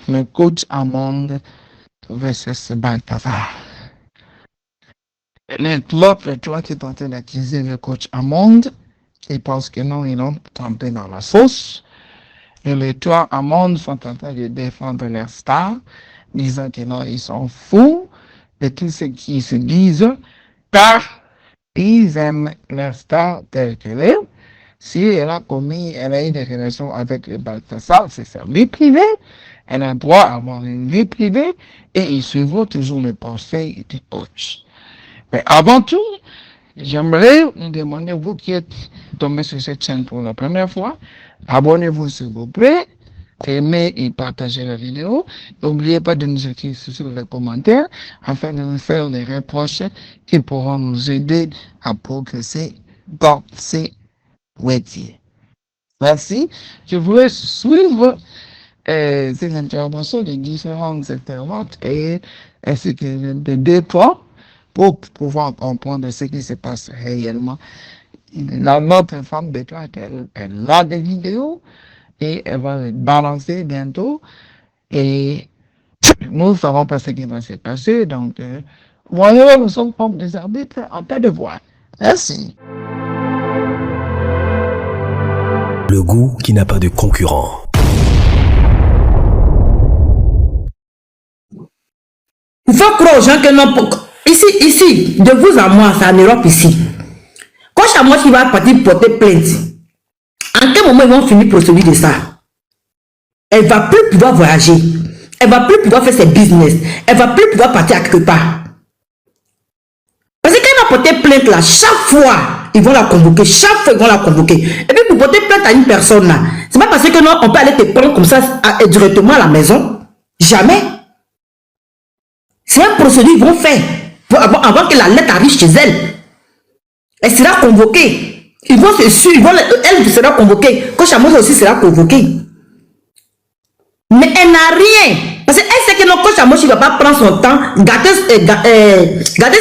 le coach Amond versus Balthazar. L'autre, toi qui es en train d'accuser le coach Amond, qui pense que non, ils l'ont tombé dans la sauce. Et les trois Amond sont en train de défendre leur star, disant que non, ils sont fous de tout ce qu'ils se disent, car ils aiment leur star telle qu'elle est. Si elle a eu des relations avec le Balthazar, c'est sa vie privée. Elle a droit à avoir une vie privée et ils suivront toujours les pensées du coach. Mais avant tout, j'aimerais vous demander, vous qui êtes tombé sur cette chaîne pour la première fois, abonnez-vous s'il vous plaît, aimez et partagez la vidéo. N'oubliez pas de nous écrire sur les commentaires afin de nous faire des reproches qui pourront nous aider à progresser dans ces métiers. Merci. Je voulais suivre ces interventions des différents internautes et ainsi que des dépôts pour pouvoir comprendre ce qui se passe réellement. Notre femme de toi, elle a des vidéos et elle va les balancer bientôt et nous ne savons pas ce qui va se passer. Donc, voyons, nous sommes comme des arbitres en tas de voix. Merci. Le goût qui n'a pas de concurrent. Il faut croire aux gens que non. Ici, de vous à moi, c'est en Europe ici. Quand Chamois qui va partir porter plainte, en quel moment ils vont finir procéder de ça? Elle va plus pouvoir voyager. Elle va plus pouvoir faire ses business. Elle va plus pouvoir partir à quelque part. Parce que quand elle va porter plainte là, chaque fois, ils vont la convoquer. Chaque fois, ils vont la convoquer. Et puis pour porter plainte à une personne là, c'est pas parce que non, on peut aller te prendre comme ça directement à la maison. Jamais. C'est un procédure qu'ils vont faire avant que la lettre arrive chez elle. Elle sera convoquée. Ils vont se suivre. Elle sera convoquée. Coach Amos aussi sera convoquée. Mais elle n'a rien. Parce qu'elle sait que non, Coach Amos ne va pas prendre son temps, garder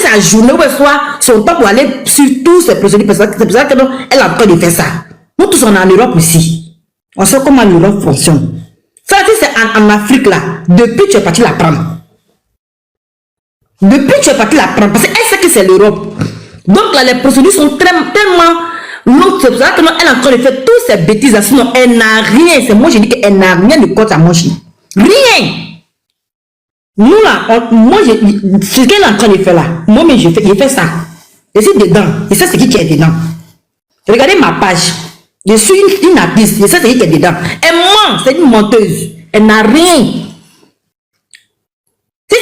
sa journée ou soit son temps pour aller sur tous ces procédures. C'est pour ça que non, elle a peur de faire ça. Nous tous, on est en Europe ici. On sait comment l'Europe fonctionne. Ça, c'est en Afrique là. Depuis, tu es parti la prendre. Depuis, tu es parti la prendre. Parce qu'elle sait que c'est l'Europe. Donc là, les procédures sont tellement longues. C'est pour ça qu'elle est en train de faire toutes ces bêtises là. Sinon, elle n'a rien. C'est moi, je dis qu'elle n'a rien de compte à manger. Rien. Nous là, moi, ce qu'elle est en train de faire là, moi, mais je fais ça. Je suis dedans. Et ça, c'est qui est dedans. Regardez ma page. Je suis une artiste. Et ça, c'est qui est dedans. Elle ment. C'est une menteuse. Elle n'a rien. Si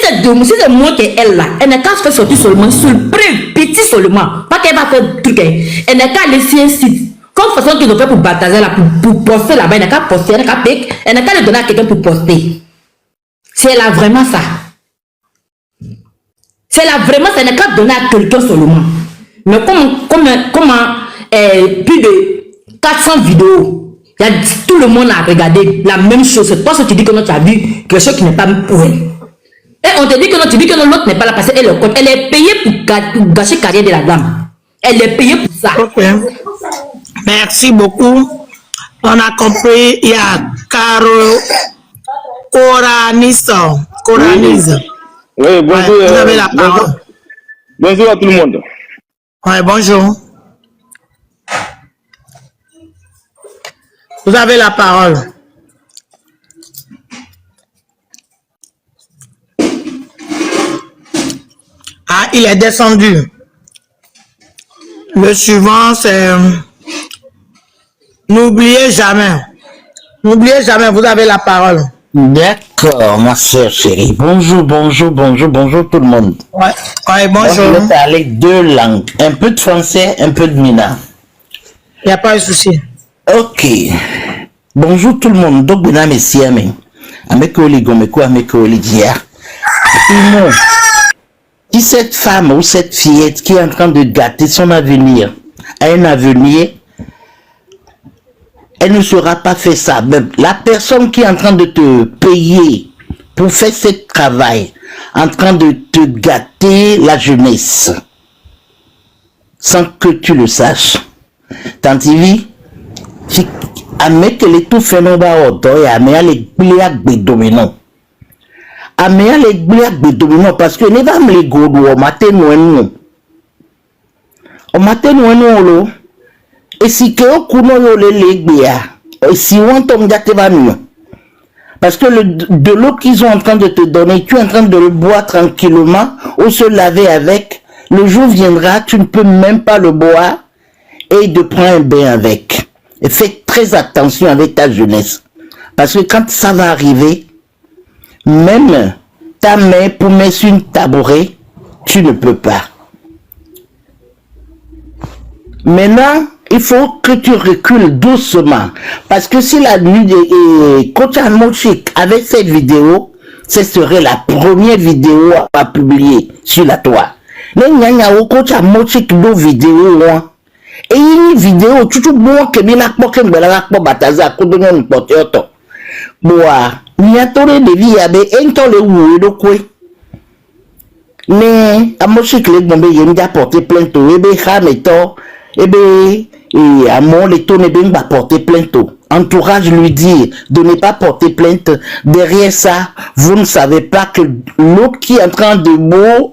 c'est moi qui est elle là, elle n'a qu'à se faire sortir seulement sur le prix, petit seulement. Pas qu'elle va faire truc. Elle n'a qu'à laisser un site. Comme façon qu'ils ont fait pour Balthazar là, pour poster là-bas, elle n'a qu'à poster, elle n'a qu'à payer, elle n'a qu'à le donner à quelqu'un pour poster. Si elle a vraiment ça. Si elle a vraiment ça, elle n'a qu'à donner à quelqu'un seulement. Mais comment plus de 400 vidéos, il y a tout le monde a regardé la même chose. C'est toi ce que tu dis que non, tu as vu quelque chose qui n'est pas pour elle. Et on te dit que non, tu dis que non, l'autre n'est pas là parce qu'elle est contre. Elle est payée pour gâcher la carrière de la dame. Elle est payée pour ça. Ok. Merci beaucoup. On a compris. Il y a Coranise. Oui, bonjour. Vous avez la parole. Bonjour à tout le monde. Oui, bonjour. Vous avez la parole. Ah, il est descendu. Le suivant, c'est... N'oubliez jamais. N'oubliez jamais, vous avez la parole. D'accord, ma soeur chérie. Bonjour tout le monde. Ouais, ouais, bonjour. Moi, je vais parler deux langues. Un peu de français, un peu de mina. Il n'y a pas de souci. Ok. Bonjour tout le monde. Donc, bien, merci, amen. Amekoli gomeko, amekoli dia. Non. Si cette femme ou cette fillette qui est en train de gâter son avenir a un avenir, elle ne saura pas faire ça. Même la personne qui est en train de te payer pour faire ce travail, en train de te gâter la jeunesse, sans que tu le saches. Tantivi, avec les tout phénomènes et avec les dominants. amea le gblẽ agbedominɔ parce que ne va me le go do o mate no lo esi ke okuno yo le gbea si on tombe va mieux parce que de l'eau qu'ils sont en train de te donner, tu es en train de le boire tranquillement ou se laver avec. Le jour viendra, tu ne peux même pas le boire et de prendre un bain avec. Et fais très attention avec ta jeunesse. Parce que quand ça va arriver, même ta main pour mettre sur une tabouret, tu ne peux pas. Maintenant, il faut que tu recules doucement. Parce que si la nuit de Coach Amochik avec cette vidéo, ce serait la première vidéo à publier sur la toile. Il y a un Coach Amochik de vidéo. Et une vidéo, tout le monde qui est là, qui est là, qui est là, qui est là, qui est là, il y a tous les défis, il y a des où il y a mais Amochik les bombes, il y a porté plainte, et et à mon l'éton ne bien pas porter plainte. Entourage lui dit de ne pas porter plainte. Derrière ça, vous ne savez pas que l'autre qui est en train de mourir,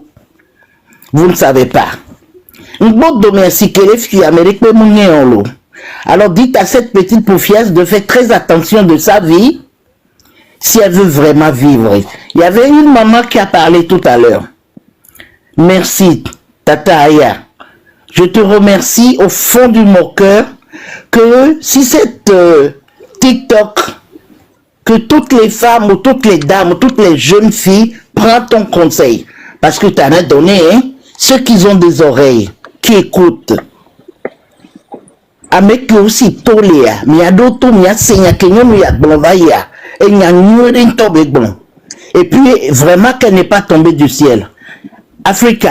vous ne savez pas. Une bonne merci que les filles américaines. Alors dites à cette petite poufiasse de faire très attention de sa vie si elle veut vraiment vivre. Il y avait une maman qui a parlé tout à l'heure. Merci, Tata Aya. Je te remercie au fond de mon cœur que si cette TikTok, que toutes les femmes ou toutes les dames ou toutes les jeunes filles prennent ton conseil. Parce que tu en as donné, hein, ceux qui ont des oreilles, qui écoutent. Avec aussi toléa, mais il y a d'autres, il y a seigneur qui y a blonvaya, et il y a une tombée bon. Et puis, vraiment qu'elle n'est pas tombée du ciel. Africa,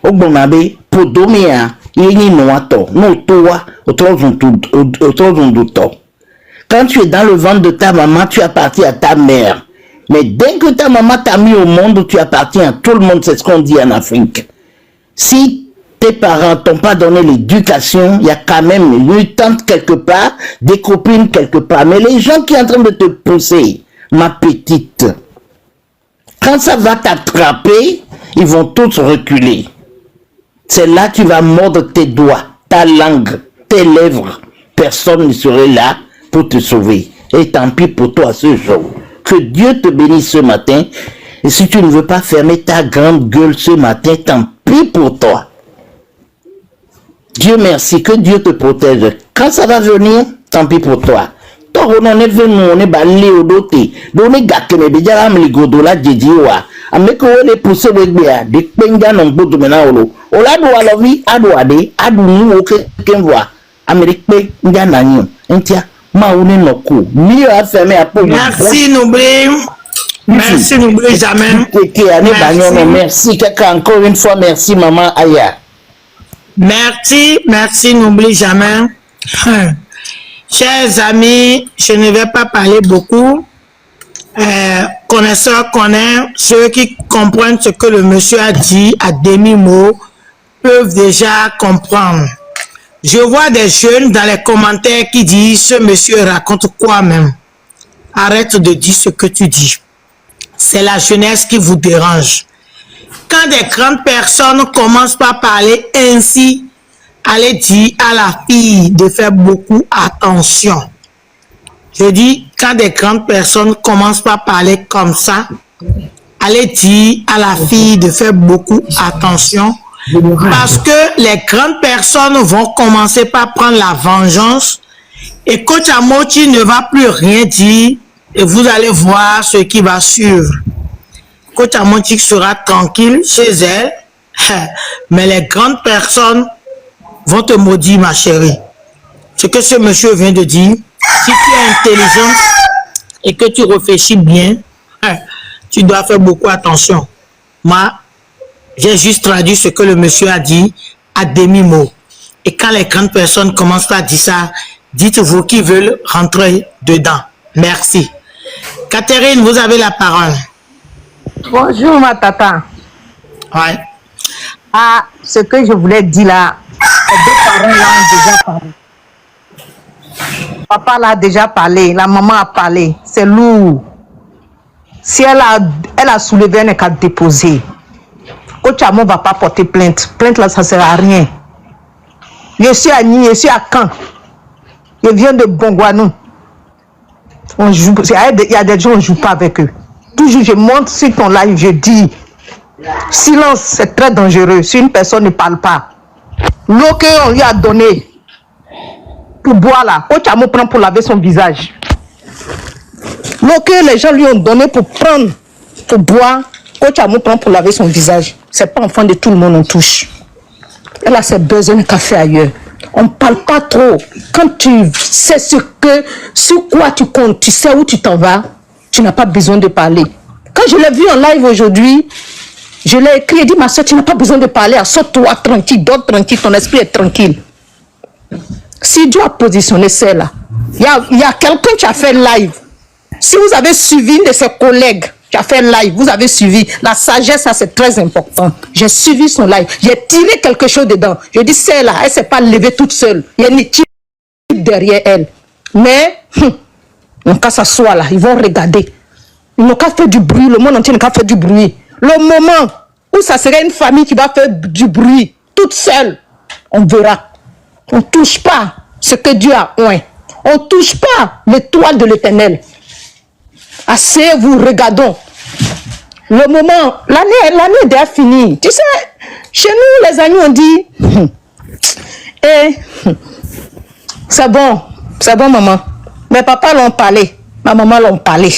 au bon abbé, pour dormir, quand tu es dans le ventre de ta maman, tu appartiens à ta mère. Mais dès que ta maman t'a mis au monde, tu appartiens à tout le monde. C'est ce qu'on dit en Afrique. Si tes parents t'ont pas donné l'éducation, il y a quand même une tante quelque part, des copines quelque part. Mais les gens qui sont en train de te pousser, ma petite, quand ça va t'attraper, ils vont tous reculer. C'est là que tu vas mordre tes doigts, ta langue, tes lèvres. Personne ne serait là pour te sauver. Et tant pis pour toi ce jour. Que Dieu te bénisse ce matin. Et si tu ne veux pas fermer ta grande gueule ce matin, tant pis pour toi. Dieu merci, que Dieu te protège. Quand ça va venir, tant pis pour toi. Toi, on est venu, on est balé au doté. On est gâté, mais déjà, on est godo là, Djedjiwa. Ameko les pousser le bien, des penga non bout de menao. Ola do alovi, ado ade, adu ni oke kenvoa. Amérique pe, ngana nyo. Entia, ma une noku. Mieux à fermer à peau. Merci, n'oublie. Merci, n'oublie jamais. Merci, quelqu'un encore une fois, merci, maman Aya. Merci, merci, n'oublie jamais. Chers amis, je ne vais pas parler beaucoup. Connaisseurs connaissent, ceux qui comprennent ce que le monsieur a dit à demi-mot peuvent déjà comprendre. Je vois des jeunes dans les commentaires qui disent ce monsieur raconte quoi même. Arrête de dire ce que tu dis. C'est la jeunesse qui vous dérange. Quand des grandes personnes commencent par parler ainsi, allez dire à la fille de faire beaucoup attention. Je dis, quand des grandes personnes commencent par parler comme ça, allez dire à la fille de faire beaucoup attention parce que les grandes personnes vont commencer par prendre la vengeance et Coach Amochi ne va plus rien dire et vous allez voir ce qui va suivre. Coach Amochi sera tranquille chez elle, mais les grandes personnes vont te maudire, ma chérie. Ce que ce monsieur vient de dire, si tu es intelligent et que tu réfléchis bien, tu dois faire beaucoup attention. Moi, j'ai juste traduit ce que le monsieur a dit à demi-mot. Et quand les grandes personnes commencent à dire ça, dites-vous qu'ils veulent rentrer dedans. Merci. Catherine, vous avez la parole. Bonjour, ma tata. Ouais. Ah, ce que je voulais dire là, les deux parents là ont déjà parlé. Papa l'a déjà parlé, la maman a parlé. C'est lourd. Si elle a soulevé un cas déposé, Coach Amon ne va pas porter plainte. Plainte là, ça ne sert à rien. Je suis à Nice, je suis à Caen. Je viens de Bongouanou. Il y a des gens, on ne joue pas avec eux. Toujours, je monte sur ton live, je dis, silence, c'est très dangereux. Si une personne ne parle pas, l'eau qu'on lui a donnée pour boire là, Coach Amon prend pour laver son visage. L'eau que les gens lui ont donnée pour prendre, pour boire, Coach Amon prend pour laver son visage. C'est pas enfant de tout le monde, on touche. Elle a ses besoins de café ailleurs. On ne parle pas trop. Quand tu sais sur quoi tu comptes, tu sais où tu t'en vas, tu n'as pas besoin de parler. Quand je l'ai vu en live aujourd'hui, je l'ai écrit et dit, ma soeur, tu n'as pas besoin de parler. Assure-toi tranquille, dors tranquille, ton esprit est tranquille. Si Dieu a positionné celle-là, il y a quelqu'un qui a fait live. Si vous avez suivi une de ses collègues qui a fait live, vous avez suivi. La sagesse, ça c'est très important. J'ai suivi son live. J'ai tiré quelque chose dedans. Je dis, celle-là, elle ne s'est pas levée toute seule. Il y a une équipe derrière elle. Mais, donc quand ça soit là, ils vont regarder. Ils n'ont qu'à faire du bruit. Le monde entier n'a qu'à faire du bruit. Le moment où ça serait une famille qui va faire du bruit, toute seule, on verra. On ne touche pas ce que Dieu a oint. On ne touche pas l'étoile de l'Éternel. Asseyez-vous, regardons. Le moment, l'année est déjà finie. Tu sais, chez nous, les amis, on dit, c'est bon, maman. Mes papas l'ont parlé, ma maman l'ont parlé.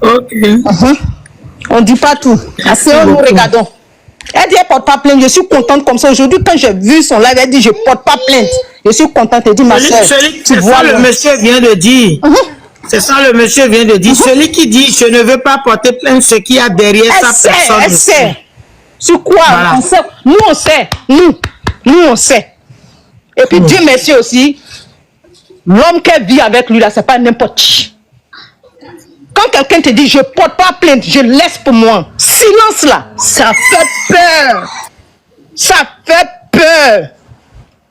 Ok. On ne dit pas tout. Asseyez-nous, regardons. Elle dit, elle ne porte pas plainte. Je suis contente comme ça. Aujourd'hui, quand j'ai vu son live, elle dit, je ne porte pas plainte. Je suis contente. Elle dit, ma soeur, tu vois. Le monsieur vient de dire. C'est ça le monsieur vient de dire. Celui qui dit je ne veux pas porter plainte, ce qu'il y a derrière sa personne. Elle sait. Sur quoi? Voilà. On sait. Nous on sait. Nous on sait. Et puis Dieu merci aussi. L'homme qui vit avec lui là, c'est pas n'importe qui. Quand quelqu'un te dit je porte pas plainte, je laisse pour moi. Silence là, ça fait peur. Ça fait peur.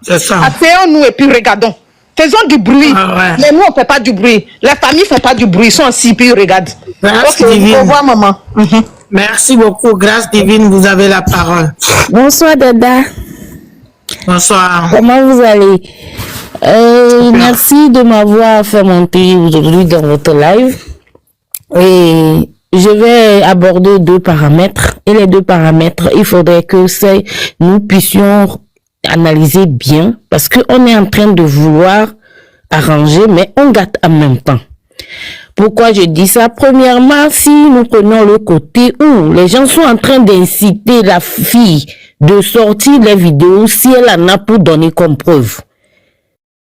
C'est ça. Asseyons-nous et puis regardons. Faisons du bruit. Mais nous, on ne fait pas du bruit. Les familles ne font pas du bruit. Ils sont assis, puis ils regardent. Grâce divine. Au revoir, maman. Merci beaucoup. Grâce divine, vous avez la parole. Bonsoir, Dada. Bonsoir. Comment vous allez? Merci de m'avoir fait monter aujourd'hui dans votre live. Et je vais aborder 2 paramètres. Et les 2 paramètres, il faudrait que nous puissions analyser bien, parce qu'on est en train de vouloir arranger, mais on gâte en même temps. Pourquoi je dis ça? Premièrement, si nous prenons le côté où les gens sont en train d'inciter la fille de sortir les vidéos si elle en a pour donner comme preuve,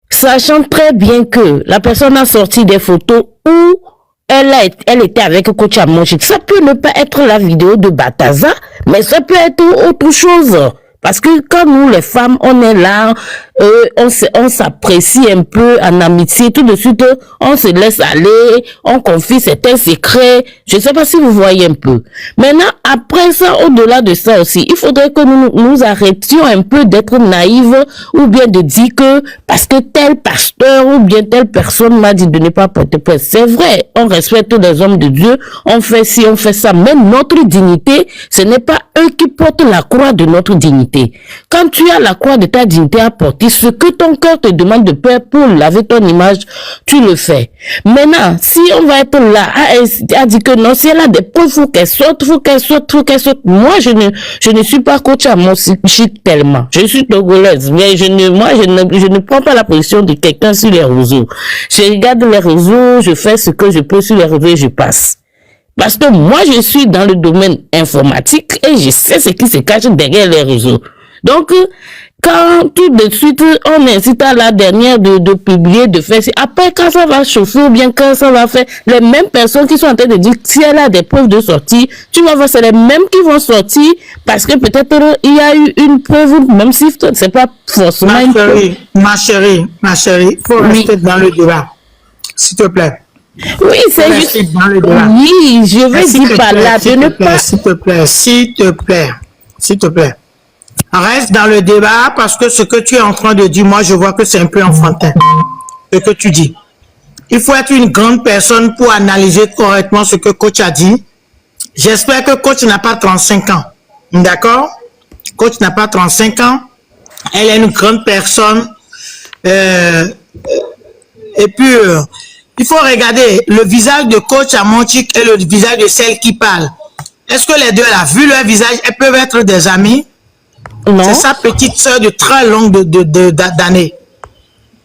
sachant très bien que la personne a sorti des photos où elle était avec Coach Amon. Ça peut ne pas être la vidéo de Bataza, mais ça peut être autre chose. Parce que quand nous, les femmes, on est là, on s'apprécie un peu en amitié, tout de suite, on se laisse aller, on confie certains secrets. Je ne sais pas si vous voyez un peu. Maintenant, après ça, au-delà de ça aussi, il faudrait que nous arrêtions un peu d'être naïves ou bien de dire que parce que tel pasteur ou bien telle personne m'a dit de ne pas porter plainte. C'est vrai, on respecte les hommes de Dieu, on fait ci, on fait ça. Mais notre dignité, ce n'est pas eux qui portent la croix de notre dignité. Quand tu as la croix de ta dignité à porter, ce que ton cœur te demande de faire pour laver ton image, tu le fais. Maintenant, si on va être là à dire que non, si elle a des preuves, faut qu'elle sorte. Moi, je ne suis pas Coach Amon tellement. Je suis togolaise, mais je ne prends pas la position de quelqu'un sur les réseaux. Je regarde les réseaux, je fais ce que je peux sur les réseaux et je passe. Parce que moi, je suis dans le domaine informatique et je sais ce qui se cache derrière les réseaux. Donc, quand tout de suite, on incite à la dernière de publier, de faire, après, quand ça va chauffer ou bien quand ça va faire, les mêmes personnes qui sont en train de dire si elle a des preuves de sortie, tu vas voir, c'est les mêmes qui vont sortir parce que peut-être il y a eu une preuve, même si c'est pas forcément ma chérie, faut rester dans le débat. S'il te plaît. Oui, c'est juste. Oui, je vais dire par là. Je ne pas. S'il te plaît. Reste dans le débat parce que ce que tu es en train de dire, moi, je vois que c'est un peu enfantin. Ce que tu dis. Il faut être une grande personne pour analyser correctement ce que coach a dit. J'espère que coach n'a pas 35 ans. D'accord? Coach n'a pas 35 ans. Elle est une grande personne. Et puis, il faut regarder le visage de coach Amonchik et le visage de celle qui parle. Est-ce que les deux, là, vu leur visage, elles peuvent être des amies? Non. C'est sa petite sœur de très longue d'années.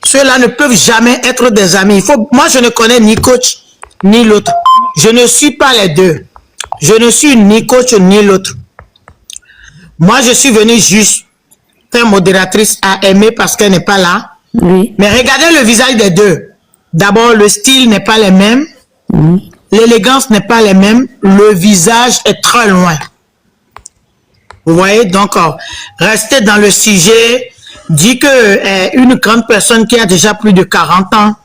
Ceux-là ne peuvent jamais être des amis. Moi, je ne connais ni coach ni l'autre. Je ne suis pas les deux. Je ne suis ni coach ni l'autre. Moi, je suis venue juste faire modératrice à aimer parce qu'elle n'est pas là. Oui. Mais regardez le visage des deux. D'abord, le style n'est pas le même. Oui. L'élégance n'est pas la même. Le visage est très loin. Vous voyez, donc, restez dans le sujet. Dit que une grande personne qui a déjà plus de 40 ans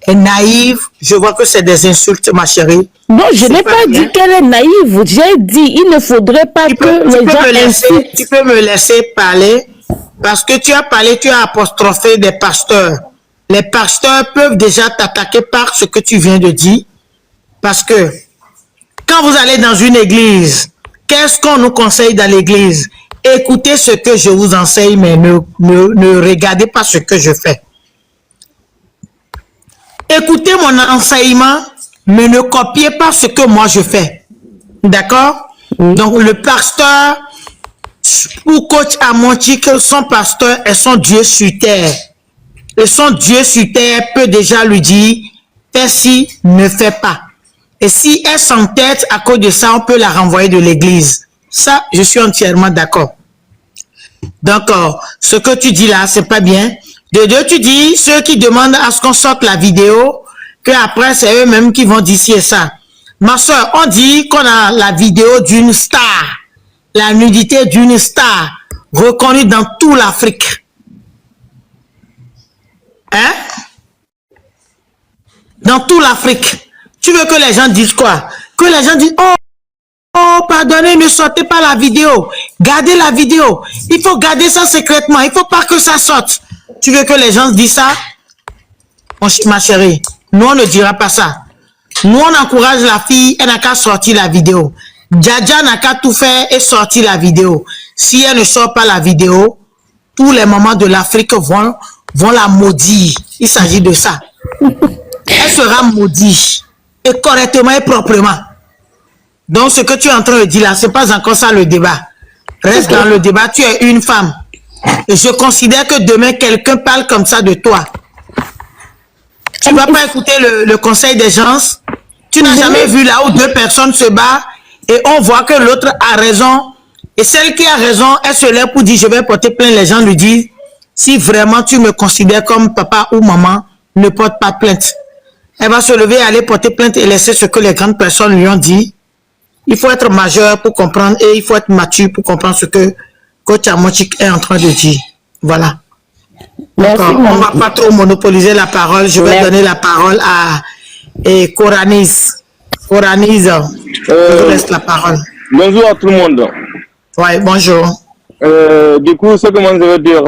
est naïve. Je vois que c'est des insultes, ma chérie. Non, je n'ai pas dit qu'elle est naïve. J'ai dit, il ne faudrait pas que les gens insultent. Tu peux me laisser parler parce que tu as parlé, tu as apostrophé des pasteurs. Les pasteurs peuvent déjà t'attaquer par ce que tu viens de dire. Parce que quand vous allez dans une église, qu'est-ce qu'on nous conseille dans l'église? Écoutez ce que je vous enseigne, mais ne regardez pas ce que je fais. Écoutez mon enseignement, mais ne copiez pas ce que moi je fais. D'accord? Donc le pasteur, ou coach Amonchik, son pasteur est son Dieu sur terre. Et son Dieu sur terre peut déjà lui dire, fais ci, ne fais pas. Et si elle s'entête à cause de ça, on peut la renvoyer de l'église. Ça, je suis entièrement d'accord. Donc, ce que tu dis là, c'est pas bien. De deux, tu dis, ceux qui demandent à ce qu'on sorte la vidéo, que après c'est eux-mêmes qui vont dire ci et ça. Ma soeur, on dit qu'on a la vidéo d'une star, la nudité d'une star, reconnue dans toute l'Afrique. Hein? Dans toute l'Afrique. Tu veux que les gens disent quoi? Que les gens disent, oh, pardonnez, ne sortez pas la vidéo. Gardez la vidéo. Il faut garder ça secrètement. Il ne faut pas que ça sorte. Tu veux que les gens disent ça? Ma chérie, nous, on ne dira pas ça. Nous, on encourage la fille, elle n'a qu'à sortir la vidéo. Djadja n'a qu'à tout faire et sortir la vidéo. Si elle ne sort pas la vidéo, tous les mamans de l'Afrique vont la maudire. Il s'agit de ça. Elle sera maudite. Et correctement et proprement. Donc, ce que tu es en train de dire là, ce n'est pas encore ça le débat. Reste dans le débat, tu es une femme. Et je considère que demain, quelqu'un parle comme ça de toi. Tu ne vas pas écouter le conseil des gens. Tu n'as jamais vu là où deux personnes se battent et on voit que l'autre a raison. Et celle qui a raison, elle se lève pour dire, je vais porter plainte. Les gens lui disent, si vraiment tu me considères comme papa ou maman, ne porte pas plainte. Elle va se lever, aller porter plainte et laisser ce que les grandes personnes lui ont dit. Il faut être majeur pour comprendre et il faut être mature pour comprendre ce que coach Amonchik est en train de dire. Voilà. Merci, on ne va pas trop monopoliser la parole. Je vais donner la parole à Coranis. Coranis, je vous laisse la parole. Bonjour à tout le monde. Oui, bonjour. Du coup, ce que moi je veux dire,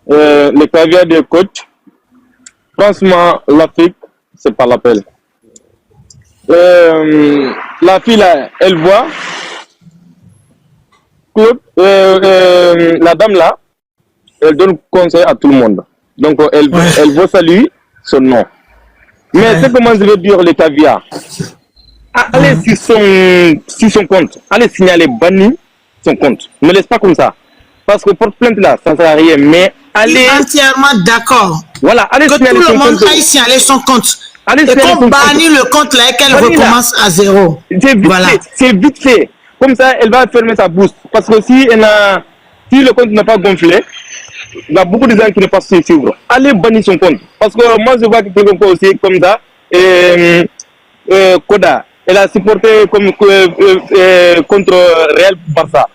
le caviar de coach, franchement, l'Afrique, c'est pas la peine. La fille là, elle voit que la dame là, elle donne conseil à tout le monde. Donc, elle veut saluer son nom. Mais ce que moi je veux dire, le caviar, allez sur son compte, allez signaler, bannir son compte. Ne laisse pas comme ça. Parce que porte plainte là, ça ne sert à rien. Mais allez. Entièrement d'accord. Voilà, allez que tout le monde aille signaler son compte. Et qu'on bannit le compte là et qu'elle recommence à zéro. C'est vite fait. Comme ça, elle va fermer sa bouche. Parce que si le compte n'a pas gonflé, il y a beaucoup de gens qui ne peuvent pas suivre. Allez bannir son compte. Parce que moi, je vois que quelqu'un aussi comme ça. Koda, elle a supporté contre Real Barça.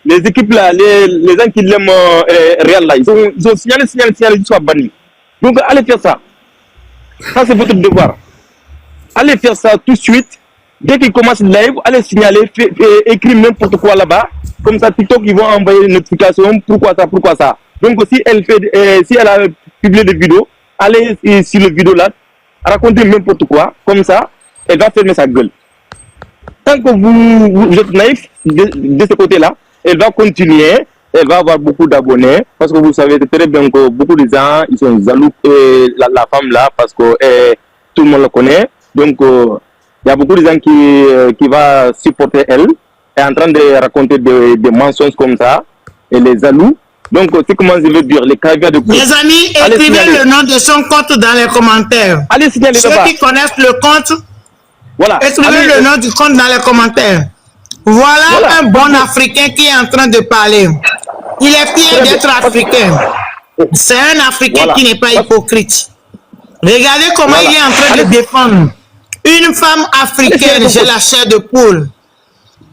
Les équipes là, les gens qui l'aiment Real là, ils ont signalé jusqu'à banni. Donc allez faire ça. Ça c'est votre devoir. Allez faire ça tout de suite. Dès qu'il commence le live, allez signaler, écrire n'importe quoi là-bas. Comme ça, TikTok, ils vont envoyer une notification. Pourquoi ça? Donc si elle a publié des vidéos, aller sur le vidéo là, raconter n'importe quoi, comme ça, elle va fermer sa gueule. Tant que vous êtes naïf de ce côté-là, elle va continuer, elle va avoir beaucoup d'abonnés, parce que vous savez très bien que beaucoup de gens, ils sont jaloux la femme là, parce que tout le monde la connaît. Donc, il y a beaucoup de gens qui vont supporter elle, est en train de raconter des mensonges comme ça, et les jaloux. Donc, c'est comment je veux dire, les caviars de coupe. Les amis, écrivez le nom de son compte dans les commentaires. Allez signaler Ceux là-bas. qui connaissent le compte, Voilà. écrivez le nom du compte dans les commentaires. Voilà un bon Africain qui est en train de parler. Il est fier d'être africain. C'est un Africain qui n'est pas hypocrite. Regardez comment il est en train de défendre. Une femme africaine, j'ai la chair de poule.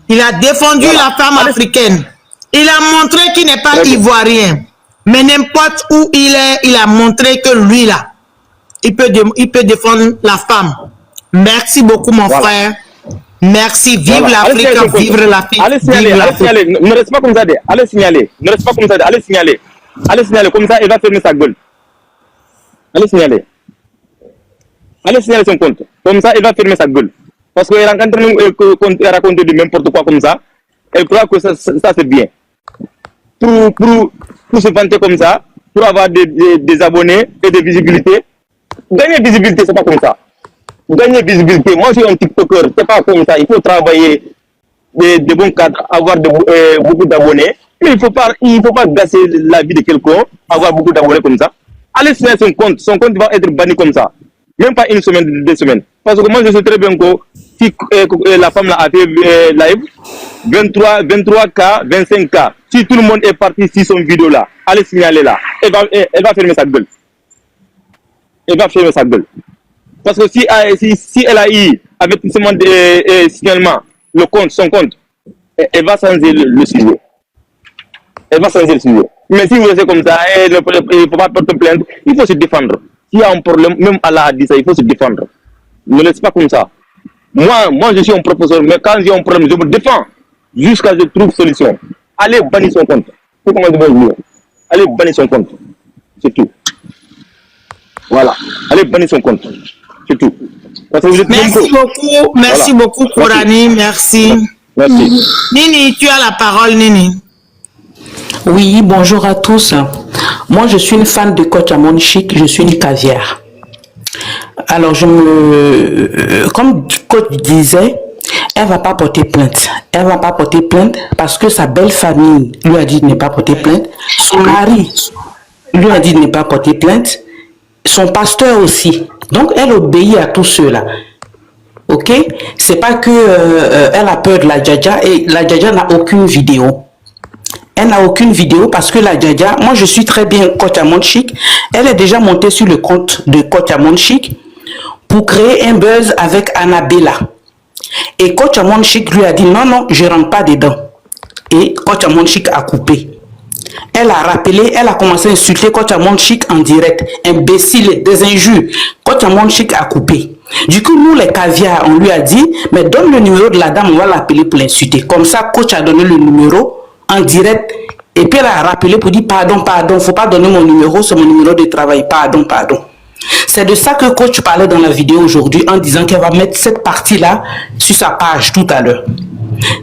Il a défendu la femme africaine. Il a montré qu'il n'est pas ivoirien. Mais n'importe où il est, il a montré que lui là, il peut défendre la femme. Merci beaucoup mon frère. Merci. Vive l'Afrique, vive l'Afrique. Allez signaler, allez signaler. Ne reste pas comme ça. Allez signaler. Ne reste pas comme ça. Allez signaler. Allez signaler. Comme ça, il va fermer sa gueule. Allez signaler. Allez signaler son compte. Comme ça, il va fermer sa gueule. Parce qu'il est en train de raconter de n'importe quoi comme ça. Elle croit que ça c'est bien. Pour se vanter comme ça, pour avoir des abonnés et des visibilités. Gagner visibilité, c'est pas comme ça. Gagner visibilité, moi je suis un TikToker, c'est pas comme ça. Il faut travailler des bons cadres, avoir beaucoup d'abonnés. Il ne faut pas gâcher la vie de quelqu'un, avoir beaucoup d'abonnés comme ça. Allez signer son compte va être banni comme ça. Même pas une semaine, 2 semaines. Parce que moi je sais très bien que si la femme là a fait live, 23K, 25K. Si tout le monde est parti sur son vidéo là, allez signaler là. Elle va fermer sa gueule. Elle va fermer sa gueule. Parce que si elle a eu, avec seulement signalement, son compte, elle va changer le sujet. Elle va changer le sujet. Mais si vous restez comme ça, il ne faut pas porter plainte, il faut se défendre. S'il y a un problème, même Allah a dit ça, il faut se défendre. Ne laisse pas comme ça. Moi, je suis un professeur, mais quand j'ai un problème, je me défends jusqu'à ce que je trouve solution. Allez bannir son compte. Allez bannir son compte. C'est tout. Voilà. Allez bannir son compte. C'est tout. Parce que vous êtes merci beaucoup, Kourani, merci. Merci. Nini, tu as la parole, Nini. Oui, bonjour à tous. Moi, je suis une fan de Coach Amon Chic, je suis une caviar. Alors, comme Coach disait, elle va pas porter plainte. Elle va pas porter plainte parce que sa belle famille lui a dit de ne pas porter plainte. Son mari lui a dit de ne pas porter plainte. Son pasteur aussi. Donc, elle obéit à tous ceux-là. Ok? C'est pas que elle a peur de la Djadja et la Djadja n'a aucune vidéo. Elle n'a aucune vidéo parce que la Djadja, moi je suis très bien Coach Amon Chic. Elle est déjà montée sur le compte de Coach Amon Chic pour créer un buzz avec Annabella. Et Coach Amon Chic lui a dit non, je ne rentre pas dedans. Et Coach Amon Chic a coupé. Elle a rappelé, elle a commencé à insulter Coach Amon Chic en direct. Imbécile, des injures. Coach Amon Chic a coupé. Du coup, nous les caviars, on lui a dit, mais donne le numéro de la dame, on va l'appeler pour l'insulter. Comme ça, Coach a donné le numéro en direct. Et puis elle a rappelé pour dire pardon, faut pas donner mon numéro, c'est mon numéro de travail. Pardon. C'est de ça que Coach parlait dans la vidéo aujourd'hui en disant qu'elle va mettre cette partie-là sur sa page tout à l'heure.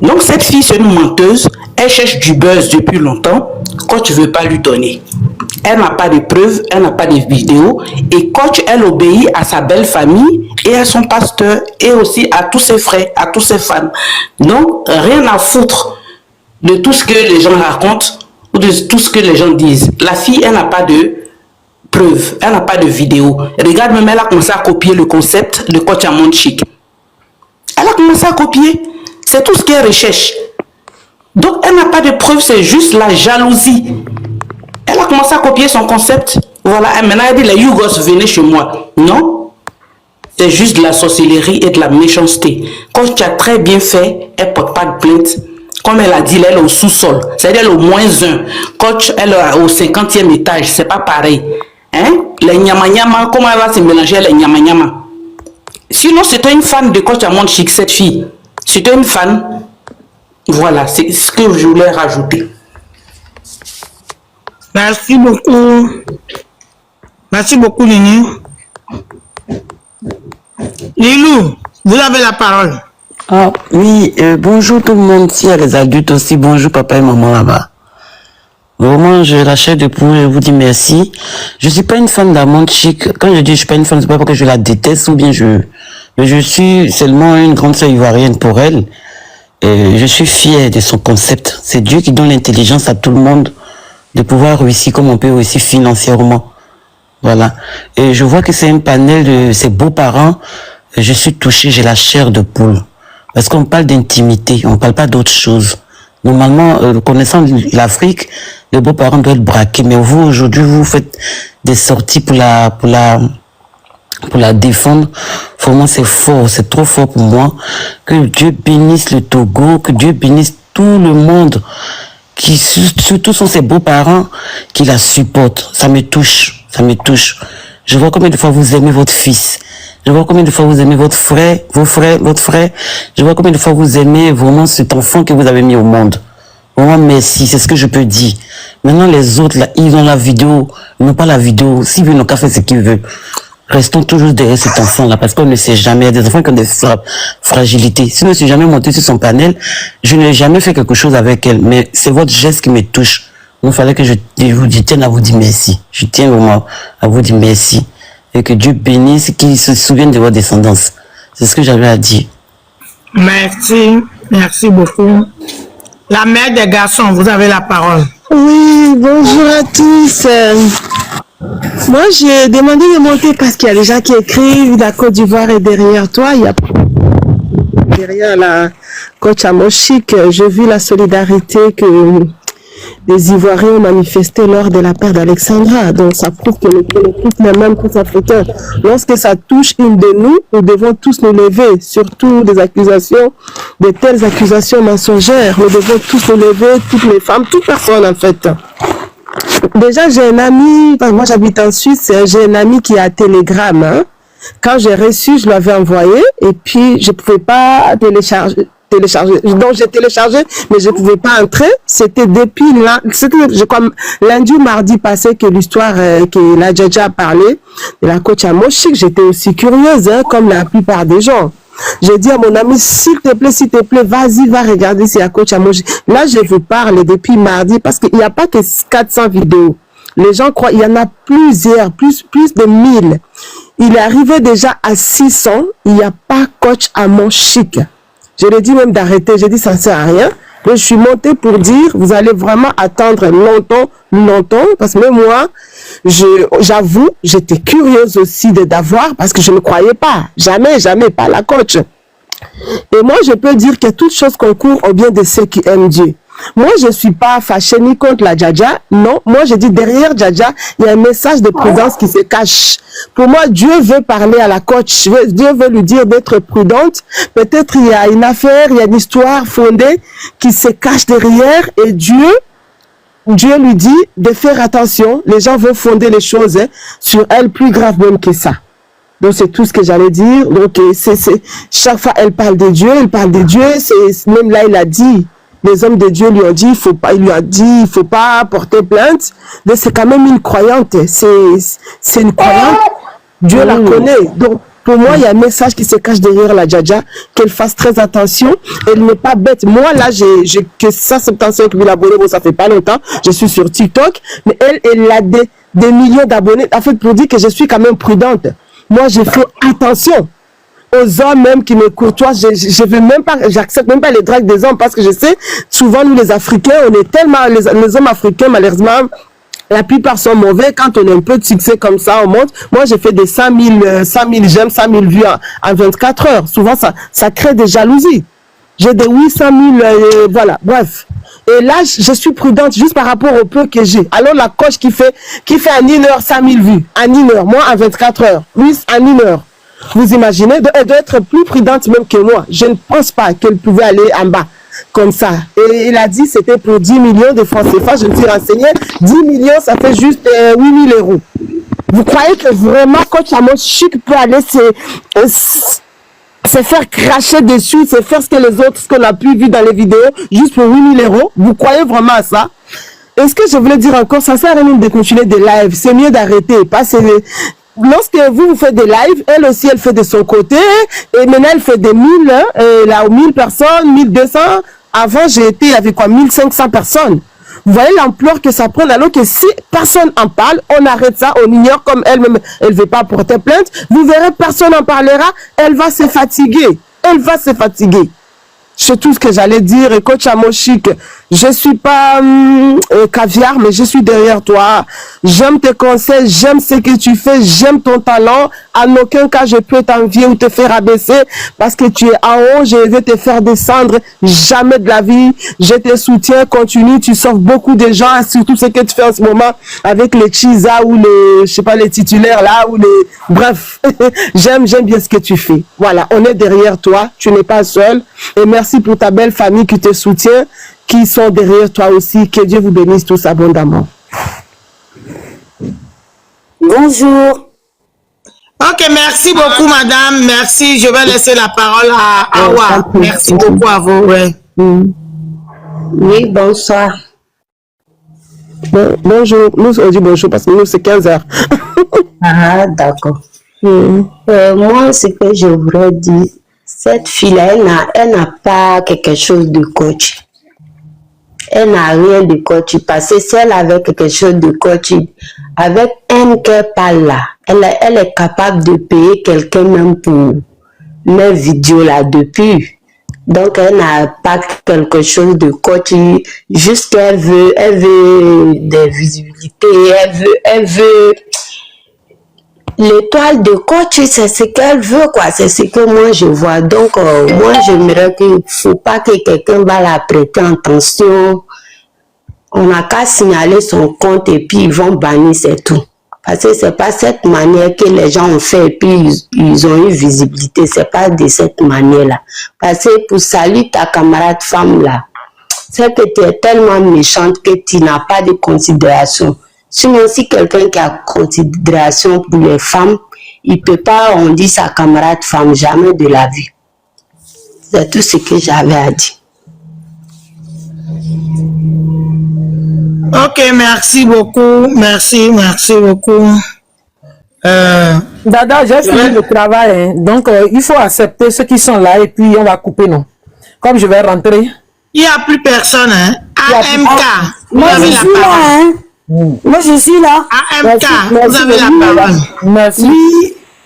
Donc cette fille, c'est une menteuse. Elle cherche du buzz depuis longtemps. Coach ne veut pas lui donner. Elle n'a pas de preuves, elle n'a pas de vidéos. Et Coach, elle obéit à sa belle famille et à son pasteur et aussi à tous ses frères, à tous ses fans. Donc, rien à foutre de tout ce que les gens racontent ou de tout ce que les gens disent. La fille, elle n'a pas de preuves, elle n'a pas de vidéo. Regarde, même elle a commencé à copier le concept de Coach Amon Chic. Elle a commencé à copier. C'est tout ce qu'elle recherche. Donc, elle n'a pas de preuves, c'est juste la jalousie. Elle a commencé à copier son concept. Voilà, et maintenant elle dit, les Yougos, venez chez moi. Non, c'est juste de la sorcellerie et de la méchanceté. Quand tu as très bien fait, elle ne porte pas de plainte. Comme elle a dit, elle est au sous-sol. C'est-à-dire, elle est au -1. Coach, elle est au 50e étage. C'est pas pareil. Hein? Les nyama-nyama, comment elle va se mélanger les nyama-nyama? Sinon, c'était une fan de Coach Amon Chic, cette fille. C'était une fan. Voilà, c'est ce que je voulais rajouter. Merci beaucoup. Merci beaucoup, Lini. Lilou, vous avez la parole. Ah oui, bonjour tout le monde, s'il y a les adultes aussi, bonjour papa et maman là-bas. Vraiment, je lâchais de pour vous dire merci. Je suis pas une fan d'Amande Chic. Quand je dis je suis pas une fan, c'est pas parce que je la déteste ou bien mais je suis seulement une grande sœur ivoirienne pour elle. Et je suis fier de son concept. C'est Dieu qui donne l'intelligence à tout le monde de pouvoir réussir comme on peut réussir financièrement. Voilà. Et je vois que c'est un panel de ses beaux-parents. Je suis touché, j'ai la chair de poule. Parce qu'on parle d'intimité, on parle pas d'autre chose. Normalement, connaissant l'Afrique, les beaux-parents doivent être braqués. Mais vous, aujourd'hui, vous faites des sorties pour la défendre. Vraiment, c'est fort, c'est trop fort pour moi. Que Dieu bénisse le Togo, que Dieu bénisse tout le monde, qui surtout sont ses beaux-parents, qui la supportent. Ça me touche, ça me touche. Je vois combien de fois vous aimez votre fils. Je vois combien de fois vous aimez votre frère, votre frère. Je vois combien de fois vous aimez vraiment cet enfant que vous avez mis au monde. Vraiment, merci, c'est ce que je peux dire. Maintenant, les autres, là, ils ont la vidéo, ils n'ont pas la vidéo. S'ils veulent, ils n'ont qu'à faire ce qu'ils veulent. Restons toujours derrière cet enfant-là, parce qu'on ne sait jamais. Il y a des enfants qui ont des fragilités. Si je ne suis jamais monté sur son panel, je n'ai jamais fait quelque chose avec elle. Mais c'est votre geste qui me touche. Il fallait que je tienne à vous dire merci. Je tiens vraiment à vous dire merci. Et que Dieu bénisse, qu'il se souvienne de votre descendance. C'est ce que j'avais à dire. Merci, merci beaucoup. La mère des garçons, vous avez la parole. Oui, bonjour à tous. Moi, j'ai demandé de monter parce qu'il y a des gens qui écrivent, la Côte d'Ivoire est derrière toi. Il y a derrière la coach Amon Chic. J'ai vu la solidarité que les Ivoiriens ont manifesté lors de la perte d'Alexandra. Donc, ça prouve que le collectif n'est même tous africains. Lorsque ça touche une de nous, nous devons tous nous lever, surtout des accusations, de telles accusations mensongères. Nous devons tous nous lever, toutes les femmes, toute personne en fait. Déjà, j'ai un ami, moi j'habite en Suisse, j'ai un ami qui a Telegram. Hein. Quand j'ai reçu, je l'avais envoyé et puis je ne pouvais pas télécharger. Donc j'ai téléchargé, mais je ne pouvais pas entrer. C'était depuis là, c'était comme lundi ou mardi passé que l'histoire que la Djadja a parlé de la coach Amon Chic. J'étais aussi curieuse, hein, comme la plupart des gens. J'ai dit à mon ami, s'il te plaît, vas-y, va regarder si la coach Amon Chic. Là, je vous parle depuis mardi parce qu'il n'y a pas que 400 vidéos. Les gens croient, il y en a plusieurs, plus de 1000. Il est arrivé déjà à 600. Il n'y a pas coach Amon Chic. Je lui ai dit même d'arrêter. J'ai dit, ça ne sert à rien. Mais je suis montée pour dire, vous allez vraiment attendre longtemps, parce que même moi, j'avoue, j'étais curieuse aussi d'avoir, parce que je ne croyais pas. Jamais, pas la coach. Et moi, je peux dire que toute chose concourt au bien de ceux qui aiment Dieu. Moi, je ne suis pas fâchée ni contre la Djadja. Non, moi, je dis derrière Djadja, il y a un message de prudence qui se cache. Pour moi, Dieu veut parler à la coach. Dieu veut lui dire d'être prudente. Peut-être il y a une affaire, il y a une histoire fondée qui se cache derrière et Dieu lui dit de faire attention. Les gens vont fonder les choses sur elle plus grave même que ça. Donc, c'est tout ce que j'allais dire. Donc, chaque fois, elle parle de Dieu. Même là, il a dit, les hommes de Dieu lui ont dit, il faut pas porter plainte. Mais c'est quand même une croyante. C'est une croyante. Dieu la connaît. Donc, pour moi, il y a un message qui se cache derrière la Djadja, qu'elle fasse très attention. Elle n'est pas bête. Moi, là, j'ai que 175 000 abonnés. Bon, ça fait pas longtemps. Je suis sur TikTok. Mais elle a des millions d'abonnés. En fait, pour dire que je suis quand même prudente. Moi, je fais attention aux hommes même qui me courtoisent. J'accepte même pas les dragues des hommes parce que je sais, souvent, nous, les Africains, on est tellement, les hommes africains, malheureusement, la plupart sont mauvais. Quand on a un peu de succès comme ça, on monte. Moi, j'ai fait des 100 000 j'aime, 100 000 vues en 24 heures. Souvent, ça crée des jalousies. J'ai des 800 000, voilà, bref. Et là, je suis prudente juste par rapport au peu que j'ai. Alors, la coach qui fait en 1 heure 100 000 vues, en 1 heure, moi en 24 heures, lui en 1 heure. Vous imaginez, elle doit être plus prudente même que moi. Je ne pense pas qu'elle pouvait aller en bas comme ça. Et il a dit c'était pour 10 millions de francs CFA. Je me suis renseignée. 10 millions, ça fait juste 8 000 euros. Vous croyez que vraiment, coach Amon Chic peut aller se faire cracher dessus, se faire ce qu'on a pu voir dans les vidéos, juste pour 8 000 euros? Vous croyez vraiment à ça? Et ce que je voulais dire encore, ça sert à rien de continuer des lives. C'est mieux d'arrêter. Lorsque vous faites des lives, elle aussi, elle fait de son côté. Et maintenant, elle fait des 1000, là, 1000 personnes, 1200. Avant, j'ai été avec 1500 personnes. Vous voyez l'ampleur que ça prend, alors que si personne en parle, on arrête ça, on ignore, comme elle-même, elle ne veut pas porter plainte. Vous verrez, personne en parlera, elle va se fatiguer. Elle va se fatiguer. C'est tout ce que j'allais dire. Et coach Amon Chic, je suis pas caviar, mais je suis derrière toi. J'aime tes conseils, j'aime ce que tu fais, j'aime ton talent. En aucun cas, je peux t'envier ou te faire abaisser parce que tu es en haut, je vais te faire descendre. Jamais de la vie. Je te soutiens, continue. Tu sauves beaucoup de gens, surtout ce que tu fais en ce moment avec les Chiza ou les, je sais pas, les titulaires là, ou les, bref. j'aime bien ce que tu fais. Voilà, on est derrière toi. Tu n'es pas seul. Et merci pour ta belle famille qui te soutient, qui sont derrière toi aussi. Que Dieu vous bénisse tous abondamment. Bonjour. Ok, merci beaucoup, madame. Merci. Je vais laisser la parole à Awa. Merci beaucoup à vous. Ouais. Oui, bonsoir. Bonjour. Nous, on dit bonjour parce que nous, c'est 15h. Ah, d'accord. Moi, ce que je voudrais dire, cette fille-là, elle n'a pas quelque chose de coach. Elle n'a rien de coach. Parce que si elle avait quelque chose de coach, avec un qu'elle parle là, elle est capable de payer quelqu'un même pour les vidéos là depuis. Donc, elle n'a pas quelque chose de coach. Juste qu'elle veut des visibilités. Elle veut l'étoile de coach, c'est ce qu'elle veut, quoi. C'est ce que moi je vois. Donc, moi, j'aimerais qu'il ne faut pas que quelqu'un va la prêter attention. On n'a qu'à signaler son compte et puis ils vont bannir, c'est tout. Parce que c'est pas cette manière que les gens ont fait et puis ils ont eu visibilité. C'est pas de cette manière-là. Parce que pour saluer ta camarade femme là, c'est que tu es tellement méchante que tu n'as pas de considération. Sinon, si quelqu'un qui a considération pour les femmes, il ne peut pas, on dit sa camarade femme, jamais de la vie. C'est tout ce que j'avais à dire. Ok, merci beaucoup. Merci beaucoup. Dada, j'ai fini le travail. Hein. Donc, il faut accepter ceux qui sont là et puis on va couper, non? Comme je vais rentrer. Il n'y a plus personne, hein? AMK, Moi, je suis là, hein? Moi, je suis là. AMK, vous avez la parole. Merci.